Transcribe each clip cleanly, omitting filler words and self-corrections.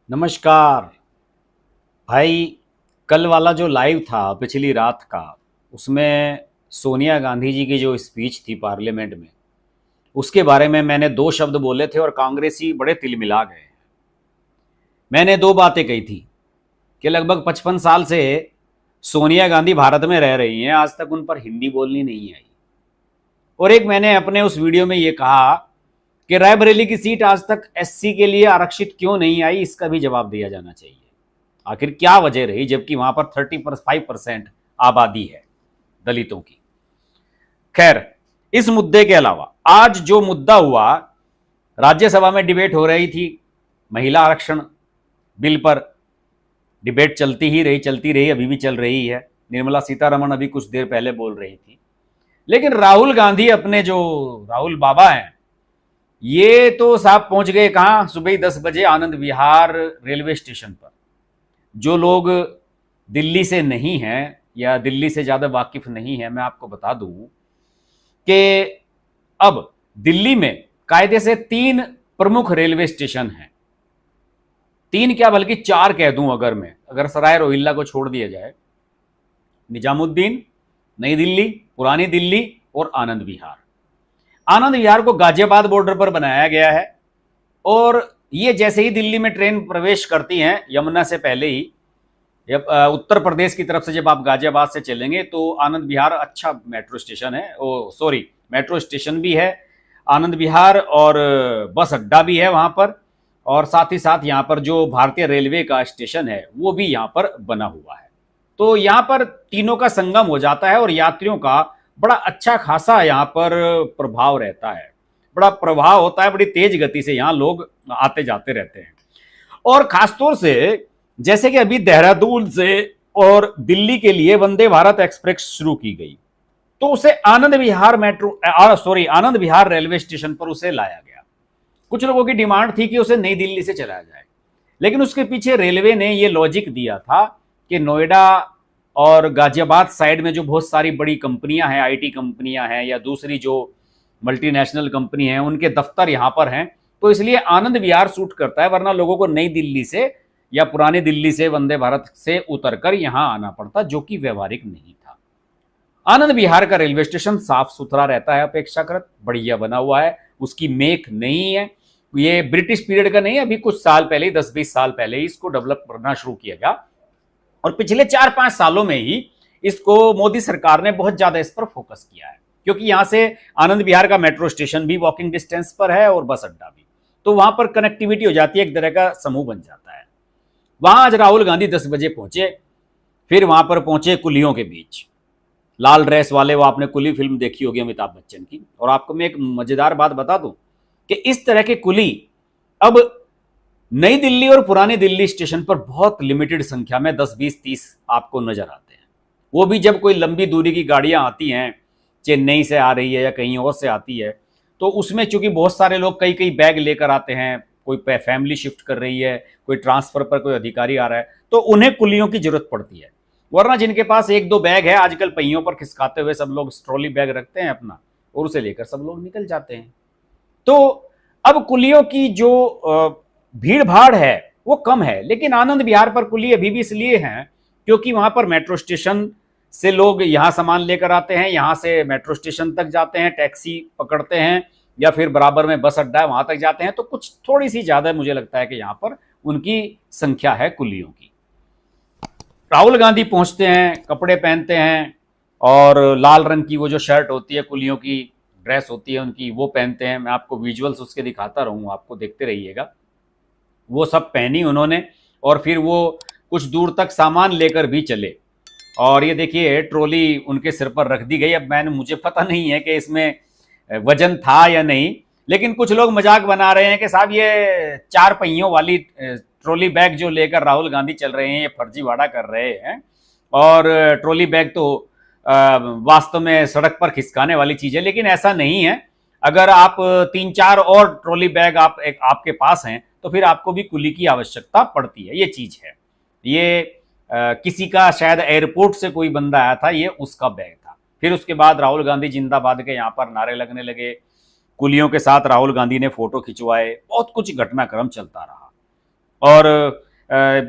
नमस्कार भाई। कल वाला जो लाइव था पिछली रात का, उसमें सोनिया गांधी जी की जो स्पीच थी पार्लियामेंट में, उसके बारे में मैंने दो शब्द बोले थे और कांग्रेसी बड़े तिलमिला गए। मैंने दो बातें कही थी कि लगभग 55 साल से सोनिया गांधी भारत में रह रही हैं, आज तक उन पर हिंदी बोलनी नहीं आई। और एक मैंने अपने उस वीडियो में ये कहा कि रायबरेली की सीट आज तक एससी के लिए आरक्षित क्यों नहीं आई, इसका भी जवाब दिया जाना चाहिए। आखिर क्या वजह रही, जबकि वहां पर 35% आबादी है दलितों की। खैर, इस मुद्दे के अलावा आज जो मुद्दा हुआ, राज्यसभा में डिबेट हो रही थी महिला आरक्षण बिल पर। डिबेट चलती रही, अभी भी चल रही है। निर्मला सीतारमण अभी कुछ देर पहले बोल रही थी, लेकिन राहुल गांधी अपने जो राहुल बाबा हैं, ये तो साहब पहुंच गए कहां, सुबह ही 10 बजे आनंद विहार रेलवे स्टेशन पर। जो लोग दिल्ली से नहीं हैं या दिल्ली से ज़्यादा वाकिफ नहीं है, मैं आपको बता दूं कि अब दिल्ली में कायदे से 3 प्रमुख रेलवे स्टेशन हैं। 3 क्या बल्कि 4 कह दूं, अगर सराय रोहिल्ला को छोड़ दिया जाए। निजामुद्दीन, नई दिल्ली, पुरानी दिल्ली और आनंद विहार। आनंद विहार को गाजियाबाद बॉर्डर पर बनाया गया है, और ये जैसे ही दिल्ली में ट्रेन प्रवेश करती हैं यमुना से पहले ही, जब उत्तर प्रदेश की तरफ से जब आप गाजियाबाद से चलेंगे तो आनंद विहार अच्छा मेट्रो स्टेशन है, ओ सॉरी मेट्रो स्टेशन भी है आनंद विहार, और बस अड्डा भी है वहां पर। और साथ ही साथ यहाँ पर जो भारतीय रेलवे का स्टेशन है वो भी यहाँ पर बना हुआ है। तो यहाँ पर तीनों का संगम हो जाता है और यात्रियों का बड़ा अच्छा खासा यहाँ पर प्रभाव रहता है, बड़ा प्रभाव होता है, बड़ी तेज गति से यहाँ लोग आते जाते रहते हैं। और खासतौर से जैसे कि अभी देहरादून से और दिल्ली के लिए वंदे भारत एक्सप्रेस शुरू की गई, तो उसे आनंद विहार रेलवे स्टेशन पर उसे लाया गया। कुछ लोगों की डिमांड थी कि उसे नई दिल्ली से चलाया जाए, लेकिन उसके पीछे रेलवे ने यह लॉजिक दिया था कि नोएडा और गाजियाबाद साइड में जो बहुत सारी बड़ी कंपनियां हैं, आईटी कंपनियां हैं या दूसरी जो मल्टीनेशनल कंपनी है, उनके दफ्तर यहां पर हैं, तो इसलिए आनंद विहार सूट करता है। वरना लोगों को नई दिल्ली से या पुरानी दिल्ली से वंदे भारत से उतरकर यहां आना पड़ता, जो कि व्यवहारिक नहीं था। आनंद विहार का रेलवे स्टेशन साफ सुथरा रहता है, अपेक्षाकृत बढ़िया बना हुआ है, उसकी मेक नहीं है, ये ब्रिटिश पीरियड का नहीं है, अभी कुछ साल पहले, 10-20 साल पहले ही इसको डेवलप करना शुरू किया गया, और पिछले 4-5 सालों में ही इसको मोदी सरकार ने बहुत ज्यादा इस पर फोकस किया है, क्योंकि यहां से आनंद विहार का मेट्रो स्टेशन भी वॉकिंग डिस्टेंस पर है और बस अड्डा भी, तो वहां पर कनेक्टिविटी हो जाती है, एक तरह का समूह बन जाता है। वहां आज राहुल गांधी 10 बजे पहुंचे, फिर वहां पर पहुंचे कुलियों के बीच, लाल ड्रेस वाले, वो आपने कुली फिल्म देखी होगी अमिताभ बच्चन की। और आपको मैं एक मजेदार बात बता दूं कि इस तरह के कुली अब नई दिल्ली और पुरानी दिल्ली स्टेशन पर बहुत लिमिटेड संख्या में 10, 20, 30 आपको नजर आते हैं। वो भी जब कोई लंबी दूरी की गाड़ियां आती हैं, चेन्नई से आ रही है या कहीं और से आती है, तो उसमें चूंकि बहुत सारे लोग कई कई बैग लेकर आते हैं, कोई फैमिली शिफ्ट कर रही है, कोई ट्रांसफर पर कोई अधिकारी आ रहा है, तो उन्हें कुलियों की जरूरत पड़ती है। वरना जिनके पास 1-2 बैग है, आजकल पहियों पर खिसकाते हुए सब लोग ट्रॉली बैग रखते हैं अपना, और उसे लेकर सब लोग निकल जाते हैं। तो अब कुलियों की जो भीड़ भाड़ है वो कम है, लेकिन आनंद विहार पर कुली अभी भी इसलिए हैं क्योंकि वहां पर मेट्रो स्टेशन से लोग यहां सामान लेकर आते हैं, यहां से मेट्रो स्टेशन तक जाते हैं, टैक्सी पकड़ते हैं, या फिर बराबर में बस अड्डा है वहां तक जाते हैं। तो कुछ थोड़ी सी ज्यादा मुझे लगता है कि यहां पर उनकी संख्या है कुलियों की। राहुल गांधी पहुंचते हैं, कपड़े पहनते हैं, और लाल रंग की वो जो शर्ट होती है, कुलियों की ड्रेस होती है उनकी, वो पहनते हैं। मैं आपको विजुअल्स उसके दिखाता रहूंगा, आपको देखते रहिएगा। वो सब पहनी उन्होंने, और फिर वो कुछ दूर तक सामान लेकर भी चले। और ये देखिए ट्रॉली उनके सिर पर रख दी गई। अब मुझे पता नहीं है कि इसमें वजन था या नहीं, लेकिन कुछ लोग मजाक बना रहे हैं कि साहब ये 4 पहियों वाली ट्रॉली बैग जो लेकर राहुल गांधी चल रहे हैं, ये फर्जीवाड़ा कर रहे हैं, और ट्रॉली बैग तो वास्तव में सड़क पर खिसकाने वाली चीज है। लेकिन ऐसा नहीं है, अगर आप 3-4 और ट्रॉली बैग आपके पास हैं, तो फिर आपको भी कुली की आवश्यकता पड़ती है। ये चीज है, ये किसी का शायद एयरपोर्ट से कोई बंदा आया था, ये उसका बैग था। फिर उसके बाद राहुल गांधी जिंदाबाद के यहाँ पर नारे लगने लगे, कुलियों के साथ राहुल गांधी ने फोटो खिंचवाए, बहुत कुछ घटनाक्रम चलता रहा। और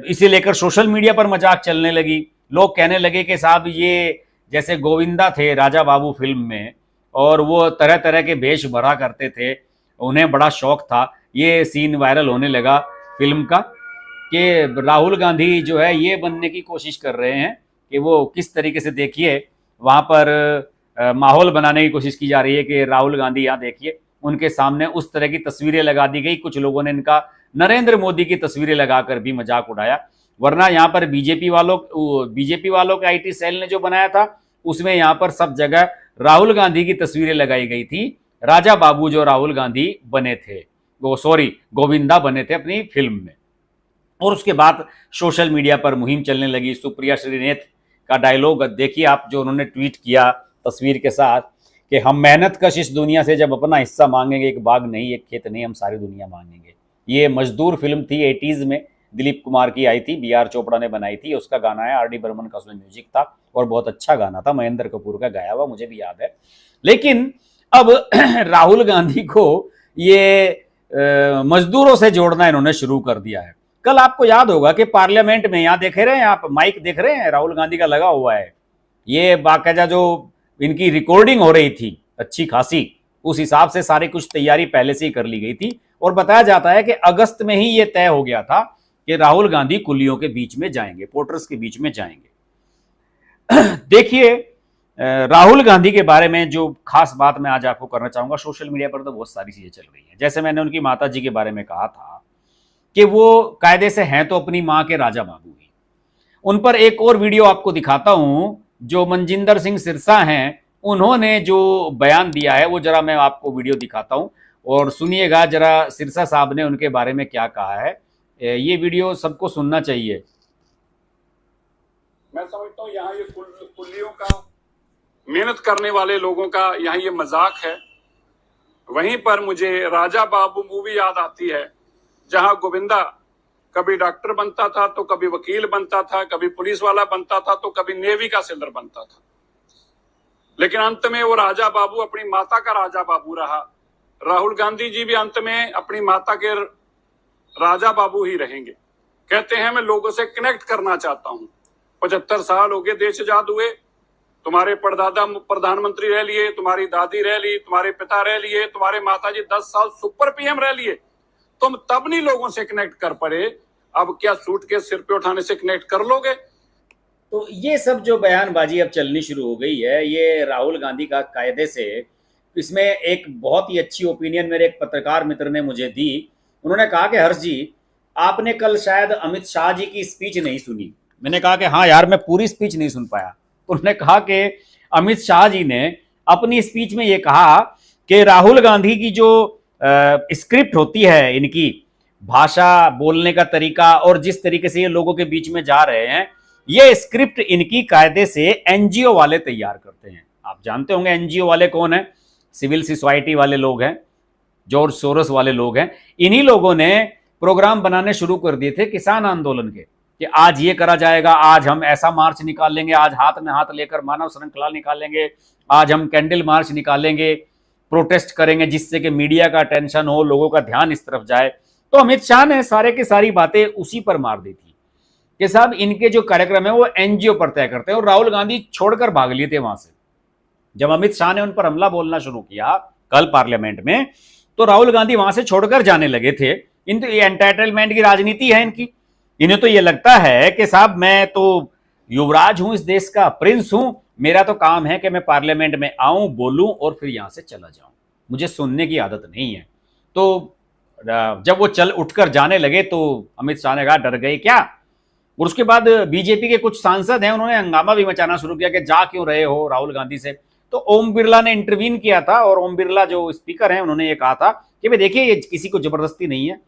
इसे लेकर सोशल मीडिया पर मजाक चलने लगी। लोग कहने लगे कि साहब ये जैसे गोविंदा थे राजा बाबू फिल्म में, और वो तरह तरह के वेश भरा करते थे, उन्हें बड़ा शौक था। ये सीन वायरल होने लगा फिल्म का कि राहुल गांधी जो है ये बनने की कोशिश कर रहे हैं कि वो किस तरीके से, देखिए वहाँ पर माहौल बनाने की कोशिश की जा रही है कि राहुल गांधी यहाँ देखिए उनके सामने उस तरह की तस्वीरें लगा दी गई। कुछ लोगों ने इनका नरेंद्र मोदी की तस्वीरें लगाकर भी मजाक उड़ाया, वरना यहाँ पर बीजेपी वालों के आईटी सेल ने जो बनाया था उसमें यहाँ पर सब जगह राहुल गांधी की तस्वीरें लगाई गई थी। राजा बाबू जो राहुल गांधी बने थे, वो सॉरी गोविंदा बने थे अपनी फिल्म में। और उसके बाद सोशल मीडिया पर मुहिम चलने लगी। सुप्रिया श्रीनेत का डायलॉग देखिए आप, जो उन्होंने ट्वीट किया तस्वीर के साथ कि हम मेहनत कश इस दुनिया से जब अपना हिस्सा मांगेंगे, एक बाग नहीं एक खेत नहीं, हम सारी दुनिया मांगेंगे। ये मजदूर फिल्म थी, 80s में दिलीप कुमार की आई थी, BR चोपड़ा ने बनाई थी, उसका गाना है, RD बर्मन का उसमें म्यूजिक था और बहुत अच्छा गाना था, महेंद्र कपूर का गाया हुआ, मुझे भी याद है। लेकिन अब राहुल गांधी को ये मजदूरों से जोड़ना इन्होंने शुरू कर दिया है। कल आपको याद होगा कि पार्लियामेंट में, यहाँ देख रहे हैं आप, माइक देख रहे हैं राहुल गांधी का लगा हुआ है, ये बाकायदा जो इनकी रिकॉर्डिंग हो रही थी अच्छी खासी, उस हिसाब से सारी कुछ तैयारी पहले से ही कर ली गई थी। और बताया जाता है कि अगस्त में ही ये तय हो गया था कि राहुल गांधी कुलियों के बीच में जाएंगे, पोर्टर्स के बीच में जाएंगे। देखिए राहुल गांधी के बारे में जो खास बात मैं आज आपको करना चाहूंगा, सोशल मीडिया पर तो बहुत सारी चीजें चल रही हैं। जैसे मैंने उनकी माता जी के बारे में कहा था कि वो कायदे से हैं तो अपनी मां के राजा बाबू ही। उन पर एक और वीडियो आपको दिखाता हूं, जो मनजिंदर सिंह सिरसा हैं, उन्होंने जो बयान दिया है वो जरा मैं आपको वीडियो दिखाता हूं और सुनिएगा जरा सिरसा साहब ने उनके बारे में क्या कहा है। ये वीडियो सबको सुनना चाहिए। मैं समझता हूँ यहाँ ये कुल्लियों का, मेहनत करने वाले लोगों का यहाँ ये मजाक है। वहीं पर मुझे राजा बाबू मूवी याद आती है, जहां गोविंदा कभी डॉक्टर बनता था तो कभी वकील बनता था, कभी पुलिस वाला बनता था तो कभी नेवी का सिलर बनता था, लेकिन अंत में वो राजा बाबू अपनी माता का राजा बाबू रहा। राहुल गांधी जी भी अंत में अपनी माता के राजा बाबू ही रहेंगे। कहते हैं मैं लोगों से कनेक्ट करना चाहता हूं। 75 साल हो गए देश आजाद हुए, तुम्हारे परदादा प्रधानमंत्री रह लिए, तुम्हारी दादी रह ली, तुम्हारे पिता रह लिए, तुम्हारे माताजी 10 साल सुपर PM रह लिए, तुम तब नहीं लोगों से कनेक्ट कर पाए, अब क्या सूट के सिर पे उठाने से कनेक्ट कर लोगे? तो ये सब जो बयानबाजी अब चलनी शुरू हो गई है, ये राहुल गांधी का कायदे से। इसमें एक बहुत ही अच्छी ओपिनियन मेरे एक पत्रकार मित्र ने मुझे दी। उन्होंने कहा कि हर्ष जी, आपने कल शायद अमित शाह जी की स्पीच नहीं सुनी। मैंने कहा कि हाँ यार, मैं पूरी स्पीच नहीं सुन पाया। तो उन्होंने कहा कि अमित शाह जी ने अपनी स्पीच में ये कहा कि राहुल गांधी की जो स्क्रिप्ट होती है, इनकी भाषा बोलने का तरीका और जिस तरीके से ये लोगों के बीच में जा रहे हैं, ये स्क्रिप्ट इनकी कायदे से NGO वाले तैयार करते हैं। आप जानते होंगे NGO वाले कौन है? सिविल सोसाइटी वाले लोग हैं, जॉर्ज सोरोस वाले लोग हैं। इन्हीं लोगों ने प्रोग्राम बनाने शुरू कर दिए थे किसान आंदोलन के, कि आज ये करा जाएगा, आज हम ऐसा मार्च निकालेंगे, आज हाथ में हाथ लेकर मानव श्रृंखला निकालेंगे, आज हम कैंडल मार्च निकालेंगे, प्रोटेस्ट करेंगे, जिससे कि मीडिया का अटेंशन हो, लोगों का ध्यान इस तरफ जाए। तो अमित शाह ने सारे की सारी बातें उसी पर मार दी थी कि साहब इनके जो कार्यक्रम है वो NGO पर तय करते हैं। और राहुल गांधी छोड़कर भाग लिए थे वहां से। जब अमित शाह ने उन पर हमला बोलना शुरू किया कल पार्लियामेंट में, तो राहुल गांधी वहां से छोड़कर जाने लगे थे। इन ये एंटाइटलमेंट की राजनीति है इनकी। इन्हें तो ये लगता है कि साहब मैं तो युवराज हूं, इस देश का प्रिंस हूं, मेरा तो काम है कि मैं पार्लियामेंट में आऊं, बोलूं और फिर यहां से चला जाऊं, मुझे सुनने की आदत नहीं है। तो जब वो चल उठकर जाने लगे तो अमित शाह ने कहा डर गए क्या। और उसके बाद बीजेपी के कुछ सांसद हैं, उन्होंने हंगामा भी मचाना शुरू किया कि जा क्यों रहे हो राहुल गांधी से। तो ओम बिरला ने इंटरवीन किया था और ओम बिरला जो स्पीकर हैं उन्होंने ये कहा था कि भाई देखिए, ये किसी को जबरदस्ती नहीं है,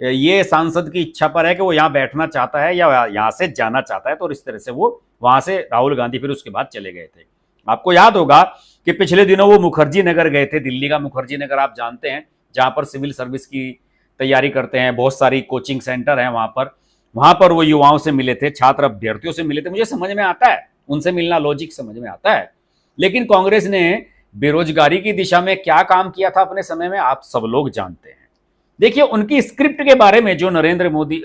ये सांसद की इच्छा पर है कि वो यहाँ बैठना चाहता है या यहाँ से जाना चाहता है। तो इस तरह से वो वहां से राहुल गांधी फिर उसके बाद चले गए थे। आपको याद होगा कि पिछले दिनों वो मुखर्जी नगर गए थे, दिल्ली का मुखर्जी नगर आप जानते हैं, जहां पर सिविल सर्विस की तैयारी करते हैं, बहुत सारी कोचिंग सेंटर हैं वहां पर वो युवाओं से मिले थे, छात्र अभ्यर्थियों से मिले थे। मुझे समझ में आता है, उनसे मिलना लॉजिक समझ में आता है। लेकिन कांग्रेस ने बेरोजगारी की दिशा में क्या काम किया था अपने समय में, आप सब लोग जानते हैं। देखिए उनकी स्क्रिप्ट के बारे में जो नरेंद्र मोदी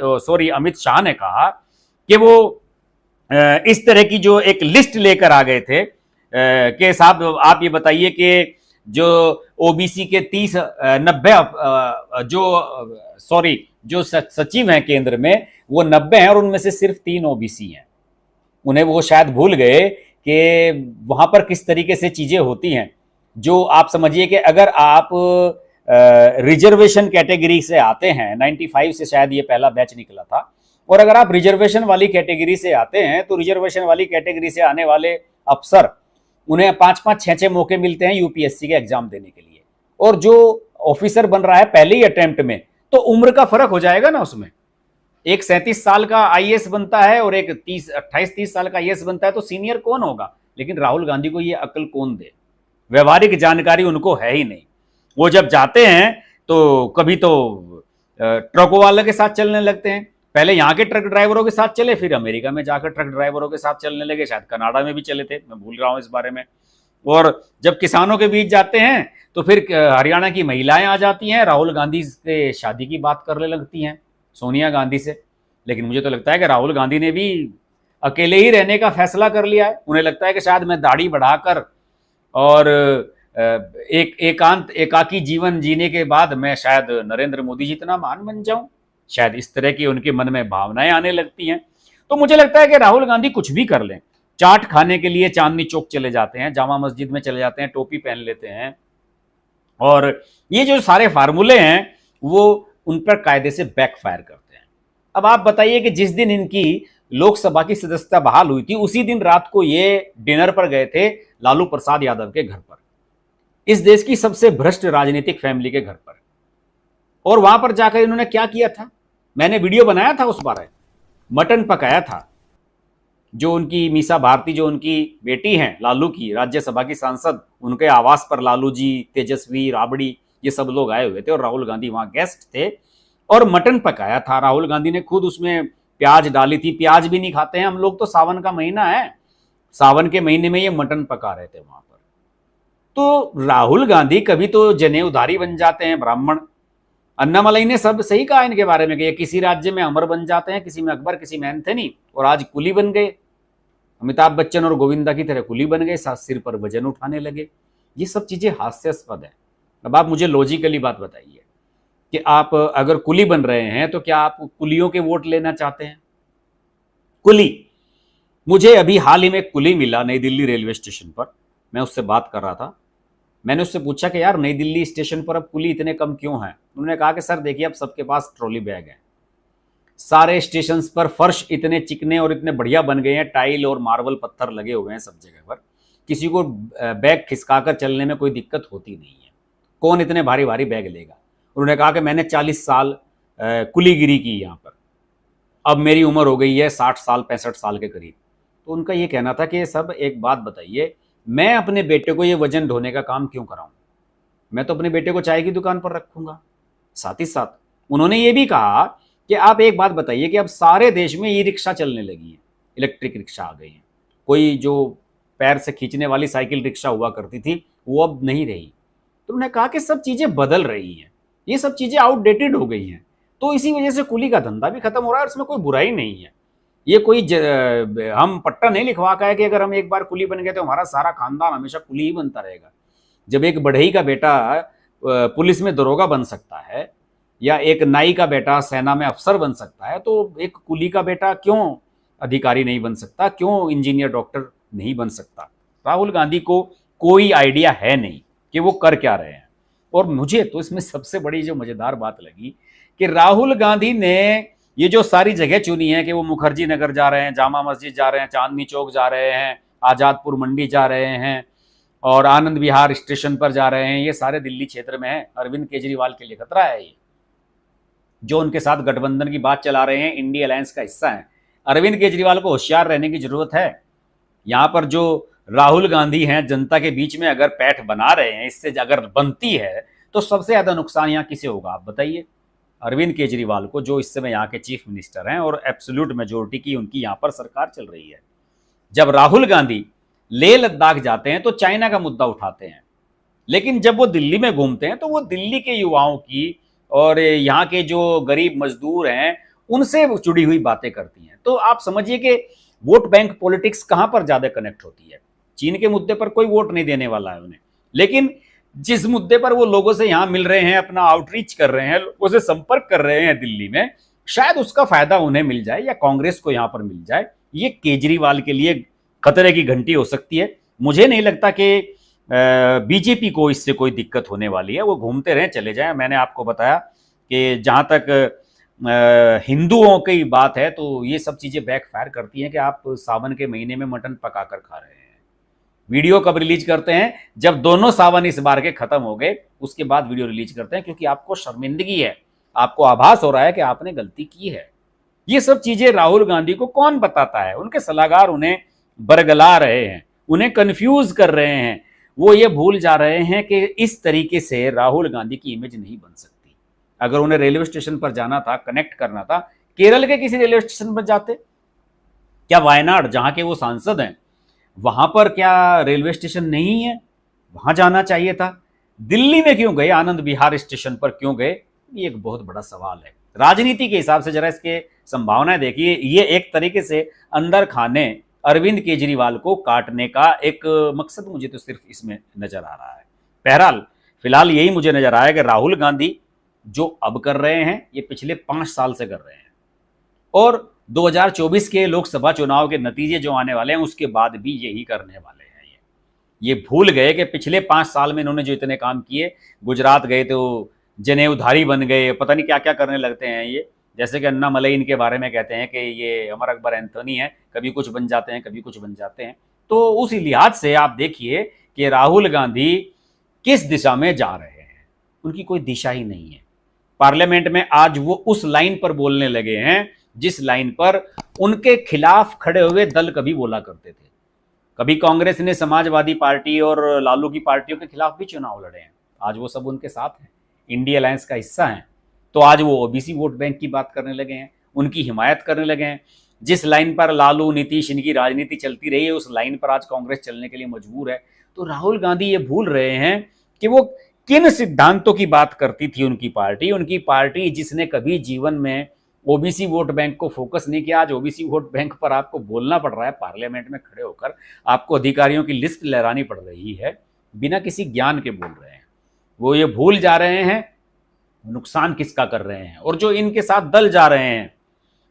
अमित शाह ने कहा कि वो इस तरह की जो एक लिस्ट लेकर आ गए थे कि साहब आप ये बताइए कि जो ओबीसी के 90 जो सचिव हैं केंद्र में वो 90 हैं और उनमें से सिर्फ 3 ओबीसी हैं। उन्हें वो शायद भूल गए कि वहां पर किस तरीके से चीजें होती हैं। जो आप समझिए कि अगर आप रिजर्वेशन कैटेगरी से आते हैं, 95 से शायद ये पहला बैच निकला था, और अगर आप रिजर्वेशन वाली कैटेगरी से आते हैं तो रिजर्वेशन वाली कैटेगरी से आने वाले अफसर उन्हें 5-5, 6-6 मौके मिलते हैं यूपीएससी के एग्जाम देने के लिए, और जो ऑफिसर बन रहा है पहले ही अटेम्प्ट में, तो उम्र का फर्क हो जाएगा ना उसमें। एक 37 साल का आईएएस बनता है और एक 28-30 साल का आईएएस बनता है, तो सीनियर कौन होगा? लेकिन राहुल गांधी को ये अकल कौन दे? व्यवहारिक जानकारी उनको है ही नहीं। वो जब जाते हैं तो कभी तो ट्रकों वाले के साथ चलने लगते हैं, पहले यहाँ के ट्रक ड्राइवरों के साथ चले, फिर अमेरिका में जाकर ट्रक ड्राइवरों के साथ चलने लगे, शायद कनाडा में भी चले थे, मैं भूल रहा हूँ इस बारे में। और जब किसानों के बीच जाते हैं तो फिर हरियाणा की महिलाएं आ जाती हैं, राहुल गांधी से शादी की बात करने लगती हैं सोनिया गांधी से। लेकिन मुझे तो लगता है कि राहुल गांधी ने भी अकेले ही रहने का फैसला कर लिया है। उन्हें लगता है कि शायद मैं दाढ़ी बढ़ाकर और एकाकी जीवन जीने के बाद मैं शायद नरेंद्र मोदी जी इतना महान बन जाऊं, शायद इस तरह की उनके मन में भावनाएं आने लगती हैं। तो मुझे लगता है कि राहुल गांधी कुछ भी कर लें, चाट खाने के लिए चांदनी चौक चले जाते हैं, जामा मस्जिद में चले जाते हैं, टोपी पहन लेते हैं, और ये जो सारे फार्मूले हैं वो उन पर कायदे से बैकफायर करते हैं। अब आप बताइए कि जिस दिन इनकी लोकसभा की सदस्यता बहाल हुई थी उसी दिन रात को ये डिनर पर गए थे लालू प्रसाद यादव के घर पर, इस देश की सबसे भ्रष्ट राजनीतिक फैमिली के घर पर। और वहां पर जाकर इन्होंने क्या किया था, मैंने वीडियो बनाया था उस बार, मटन पकाया था। जो उनकी मीसा भारती, जो उनकी बेटी हैं लालू की, राज्यसभा की सांसद, उनके आवास पर लालू जी, तेजस्वी, राबड़ी, ये सब लोग आए हुए थे और राहुल गांधी वहां गेस्ट थे, और मटन पकाया था। राहुल गांधी ने खुद उसमें प्याज डाली थी। प्याज भी नहीं खाते हैं हम लोग, तो सावन का महीना है, सावन के महीने में ये मटन पका रहे थे वहां पर। तो राहुल गांधी कभी तो जनेऊधारी बन जाते हैं, ब्राह्मण। अन्नामलई ने सब सही कहा इनके बारे में कि ये किसी राज्य में अमर बन जाते हैं, किसी में अकबर, किसी में एंथनी, और आज कुली बन गए। अमिताभ बच्चन और गोविंदा की तरह कुली बन गए, साथ सिर पर वजन उठाने लगे। ये सब चीजें हास्यास्पद है। अब आप मुझे लॉजिकली बात बताइए कि आप अगर कुली बन रहे हैं तो क्या आप कुलियों के वोट लेना चाहते हैं? कुली, मुझे अभी हाल ही में कुली मिला नई दिल्ली रेलवे स्टेशन पर, मैं उससे बात कर रहा था। मैंने उससे पूछा कि यार नई दिल्ली स्टेशन पर अब कुली इतने कम क्यों हैं? उन्होंने कहा कि सर देखिए अब सबके पास ट्रॉली बैग है, सारे स्टेशन पर फर्श इतने चिकने और इतने बढ़िया बन गए हैं, टाइल और मार्बल पत्थर लगे हुए हैं सब जगह पर, किसी को बैग खिसकाकर चलने में कोई दिक्कत होती नहीं है। कौन इतने भारी भारी बैग लेगा? उन्होंने कहा कि मैंने 40 साल कुलीगिरी की यहाँ पर, अब मेरी उम्र हो गई है 60 साल 65 साल के करीब। तो उनका ये कहना था कि सब एक बात बताइए, मैं अपने बेटे को ये वजन ढोने का काम क्यों कराऊं? मैं तो अपने बेटे को चाय की दुकान पर रखूंगा। साथ ही साथ उन्होंने ये भी कहा कि आप एक बात बताइए कि अब सारे देश में ई रिक्शा चलने लगी है, इलेक्ट्रिक रिक्शा आ गई है। कोई जो पैर से खींचने वाली साइकिल रिक्शा हुआ करती थी वो अब नहीं रही। तो उन्होंने कहा कि सब चीजें बदल रही हैं, ये सब चीजें आउटडेटेड हो गई हैं, तो इसी वजह से कुली का धंधा भी खत्म हो रहा है। इसमें कोई बुराई नहीं है। ये कोई हम पट्टा नहीं लिखवा का है कि अगर हम एक बार कुली बन गए तो हमारा सारा खानदान हमेशा कुली ही बनता रहेगा। जब एक बढ़ई का बेटा पुलिस में दरोगा बन सकता है, या एक नाई का बेटा सेना में अफसर बन सकता है, तो एक कुली का बेटा क्यों अधिकारी नहीं बन सकता, क्यों इंजीनियर डॉक्टर नहीं बन सकता? राहुल गांधी को कोई आइडिया है नहीं कि वो कर क्या रहे हैं। और मुझे तो इसमें सबसे बड़ी जो मजेदार बात लगी कि राहुल गांधी ने ये जो सारी जगह चुनी है कि वो मुखर्जी नगर जा रहे हैं, जामा मस्जिद जा रहे हैं, चांदनी चौक जा रहे हैं, आजादपुर मंडी जा रहे हैं, और आनंद विहार स्टेशन पर जा रहे हैं, ये सारे दिल्ली क्षेत्र में है। अरविंद केजरीवाल के लिए खतरा है। ये जो उनके साथ गठबंधन की बात चला रहे हैं, इंडिया अलायंस का हिस्सा है। अरविंद केजरीवाल को होशियार रहने की जरूरत है। यहाँ पर जो राहुल गांधी हैं, जनता के बीच में अगर पैठ बना रहे हैं, इससे अगर बनती है तो सबसे ज्यादा नुकसान यहाँ किसे होगा आप बताइए? अरविंद केजरीवाल को, जो इस समय यहाँ के चीफ मिनिस्टर हैं और एब्सोल्यूट मेजोरिटी की उनकी यहाँ पर सरकार चल रही है। जब राहुल गांधी लेह लद्दाख जाते हैं तो चाइना का मुद्दा उठाते हैं, लेकिन जब वो दिल्ली में घूमते हैं तो वो दिल्ली के युवाओं की और यहाँ के जो गरीब मजदूर हैं उनसे जुड़ी हुई बातें करती हैं। तो आप समझिए कि वोट बैंक पॉलिटिक्स कहाँ पर ज्यादा कनेक्ट होती है। चीन के मुद्दे पर कोई वोट नहीं देने वाला है उन्हें, लेकिन जिस मुद्दे पर वो लोगों से यहां मिल रहे हैं, अपना आउटरीच कर रहे हैं, लोगों से संपर्क कर रहे हैं दिल्ली में, शायद उसका फायदा उन्हें मिल जाए या कांग्रेस को यहां पर मिल जाए। ये केजरीवाल के लिए खतरे की घंटी हो सकती है। मुझे नहीं लगता कि बीजेपी को इससे कोई दिक्कत होने वाली है। वो घूमते रहे, चले जाए। मैंने आपको बताया कि जहां तक हिंदुओं की बात है तो ये सब चीजें बैकफायर करती हैं कि आप सावन के महीने में मटन पकाकर खा रहे हैं। वीडियो कब रिलीज करते हैं? जब दोनों सावन इस बार के खत्म हो गए, उसके बाद वीडियो रिलीज करते हैं, क्योंकि आपको शर्मिंदगी है, आपको आभास हो रहा है कि आपने गलती की है। ये सब चीजें राहुल गांधी को कौन बताता है? उनके सलाहकार उन्हें बरगला रहे हैं, उन्हें कंफ्यूज कर रहे हैं। वो ये भूल जा रहे हैं कि इस तरीके से राहुल गांधी की इमेज नहीं बन सकती। अगर उन्हें रेलवे स्टेशन पर जाना था, कनेक्ट करना था, केरल के किसी रेलवे स्टेशन पर जाते। क्या वायनाड, जहां के वो सांसद हैं, वहां पर क्या रेलवे स्टेशन नहीं है? वहां जाना चाहिए था। दिल्ली में क्यों गए? आनंद विहार स्टेशन पर क्यों गए? ये एक बहुत बड़ा सवाल है। राजनीति के हिसाब से जरा इसके संभावनाएं देखिए। ये एक तरीके से अंदर खाने अरविंद केजरीवाल को काटने का एक मकसद मुझे तो सिर्फ इसमें नजर आ रहा है। बहरहाल फिलहाल यही मुझे नजर आया कि राहुल गांधी जो अब कर रहे हैं, ये पिछले 5 साल से कर रहे हैं, और 2024 के लोकसभा चुनाव के नतीजे जो आने वाले हैं उसके बाद भी यही करने वाले हैं। ये भूल गए कि पिछले 5 साल में इन्होंने जो इतने काम किए, गुजरात गए तो जनेऊधारी बन गए, पता नहीं क्या क्या करने लगते हैं ये। जैसे कि अन्ना मलई इनके बारे में कहते हैं कि ये अमर अकबर एंथोनी है, कभी कुछ बन जाते हैं, कभी कुछ बन जाते हैं। तो उस लिहाज से आप देखिए कि राहुल गांधी किस दिशा में जा रहे हैं। उनकी कोई दिशा ही नहीं है। पार्लियामेंट में आज वो उस लाइन पर बोलने लगे हैं जिस लाइन पर उनके खिलाफ खड़े हुए दल कभी बोला करते थे। कभी कांग्रेस ने समाजवादी पार्टी और लालू की पार्टियों के खिलाफ भी चुनाव लड़े हैं, आज वो सब उनके साथ हैं, इंडिया अलायंस का हिस्सा हैं। तो आज वो ओबीसी वोट बैंक की बात करने लगे हैं, उनकी हिमायत करने लगे हैं। जिस लाइन पर लालू नीतीश इनकी राजनीति चलती रही है, उस लाइन पर आज कांग्रेस चलने के लिए मजबूर है। तो राहुल गांधी ये भूल रहे हैं कि वो किन सिद्धांतों की बात करती थी उनकी पार्टी जिसने कभी जीवन में ओबीसी वोट बैंक को फोकस नहीं किया। आज ओबीसी वोट बैंक पर आपको बोलना पड़ रहा है, पार्लियामेंट में खड़े होकर आपको अधिकारियों की लिस्ट लहरानी पड़ रही है, बिना किसी ज्ञान के बोल रहे हैं। वो ये भूल जा रहे हैं नुकसान किसका कर रहे हैं। और जो इनके साथ दल जा रहे हैं,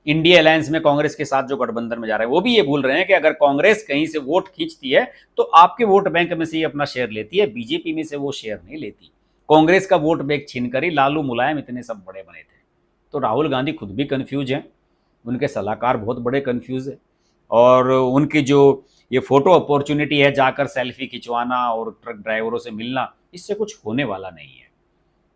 इंडिया अलायंस में कांग्रेस के साथ जो गठबंधन में जा रहे हैं, वो भी ये भूल रहे हैं कि अगर कांग्रेस कहीं से वोट खींचती है तो आपके वोट बैंक में से ही अपना शेयर लेती है, बीजेपी में से वो शेयर नहीं लेती। कांग्रेस का वोट बैंक छीनकर ही लालू मुलायम इतने सब बड़े बने थे। तो राहुल गांधी खुद भी कंफ्यूज हैं, उनके सलाहकार बहुत बड़े कंफ्यूज है, और उनकी जो ये फोटो अपॉर्चुनिटी है जाकर सेल्फी खिंचवाना और ट्रक ड्राइवरों से मिलना, इससे कुछ होने वाला नहीं है।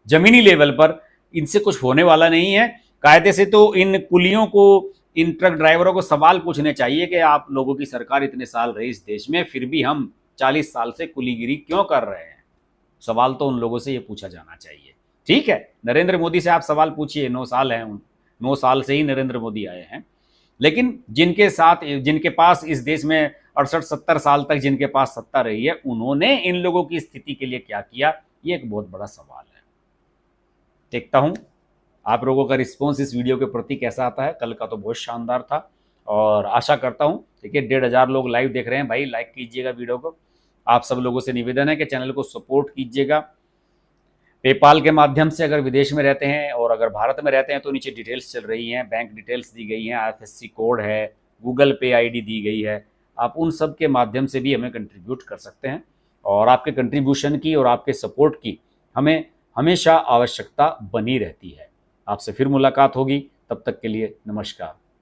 जमीनी लेवल पर इनसे कुछ होने वाला नहीं है। कायदे से तो इन कुलियों को, इन ट्रक ड्राइवरों को सवाल पूछने चाहिए कि आप लोगों की सरकार इतने साल रही इस देश में, फिर भी हम 40 साल से कुलीगिरी क्यों कर रहे हैं। सवाल तो उन लोगों से ये पूछा जाना चाहिए। ठीक है, नरेंद्र मोदी से आप सवाल पूछिए, 9 साल हैं, 9 साल से ही नरेंद्र मोदी आए हैं, लेकिन जिनके पास इस देश में 68-70 साल तक जिनके पास सत्ता रही है, उन्होंने इन लोगों की स्थिति के लिए क्या किया, ये एक बहुत बड़ा सवाल है। देखता हूं आप लोगों का रिस्पॉन्स इस वीडियो के प्रति कैसा आता है। कल का तो बहुत शानदार था, और आशा करता हूं, देखिए 1500 लोग लाइव देख रहे हैं भाई, लाइक कीजिएगा वीडियो को। आप सब लोगों से निवेदन है कि चैनल को सपोर्ट कीजिएगा। पेपाल के माध्यम से अगर विदेश में रहते हैं और अगर भारत में रहते हैं तो नीचे डिटेल्स चल रही हैं, बैंक डिटेल्स दी गई हैं, IFSC कोड है, गूगल पे ID दी गई है। आप उन सब के माध्यम से भी हमें कंट्रीब्यूट कर सकते हैं, और आपके कंट्रीब्यूशन की और आपके सपोर्ट की हमें हमेशा आवश्यकता बनी रहती है। आपसे फिर मुलाकात होगी, तब तक के लिए नमस्कार।